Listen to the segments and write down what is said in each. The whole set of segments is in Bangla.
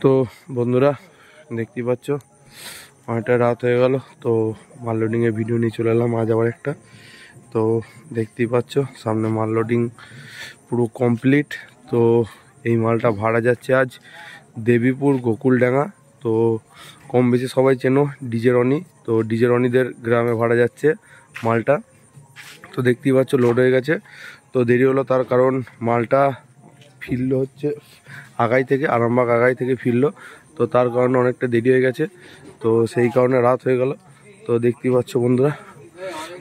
তো বন্ধুরা দেখতেই পাচ্ছ অনেকটা রাত হয়ে গেল, তো মাল লোডিংয়ের ভিডিও নিয়ে চলে এলাম আজ আবার একটা। তো দেখতেই পাচ্ছ সামনে মাল লোডিং পুরো কমপ্লিট। তো এই মালটা ভাড়া যাচ্ছে আজ দেবীপুর গোকুলডাঙ্গা। তো কম বেশি সবাই চেনো ডিজে রনি, তো ডিজে রনিদের গ্রামে ভাড়া যাচ্ছে মালটা। তো দেখতেই পাচ্ছ লোড হয়ে গেছে। তো দেরি হলো তার কারণ মালটা ফিরলো হচ্ছে আগাই থেকে, আরামবাগ আগাই থেকে ফিরলো, তো তার কারণে অনেকটা দেরি হয়ে গেছে। তো সেই কারণে রাত হয়ে গেল। তো দেখতেই পাচ্ছ বন্ধুরা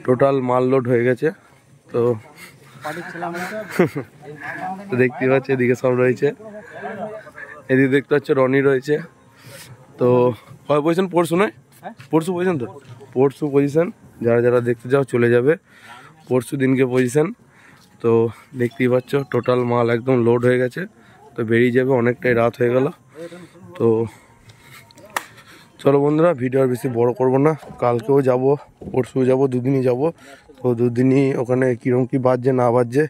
টোটাল মাল লোড হয়ে গেছে। তো দেখতেই পাচ্ছ এদিকে সব রয়েছে, এদিকে দেখতে পাচ্ছ রনি রয়েছে। তো কয় পজিশন? পরশু নয়, পরশু পজিশন। তো পরশু পজিশন, যারা যারা দেখতে যাও চলে যাবে পরশু দিনকে পজিশন। তো দেখতেই পাচ্ছ টোটাল মাল একদম লোড হয়ে গেছে, তো বেরিয়ে যাবে, অনেকটাই রাত হয়ে গেল। তো চলো বন্ধুরা ভিডিও আর বেশি বড় করব না, কালকেও যাব পরশু যাব, দুদিনই যাব। তো দুদিনই ওখানে কীরকম কী বাজছে না বাজছে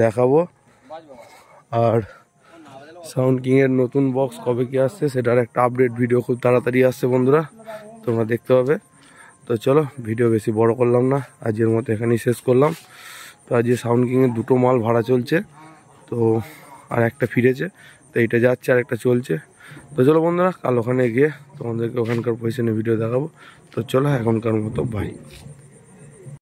দেখাবো। আর সাউন্ড কিংয়ের নতুন বক্স কবে কি আসছে সেটার একটা আপডেট ভিডিও খুব তাড়াতাড়ি আসছে বন্ধুরা, তোমরা দেখতে পাবে। তো চলো ভিডিও বেশি বড় করলাম না, আজকের মতো এখানেই শেষ করলাম। তো আজকে সাউন্ড কিংয়ের দুটো মাল ভাড়া চলছে, তো আর একটা ফিরেছে, তো এইটা যাচ্ছে আর একটা চলছে। তো চলো বন্ধুরা কাল ওখানে গিয়ে তোমাদেরকে ওখানকার পজিশনে ভিডিও দেখাবো। তো চলো এখনকার মতো বাই।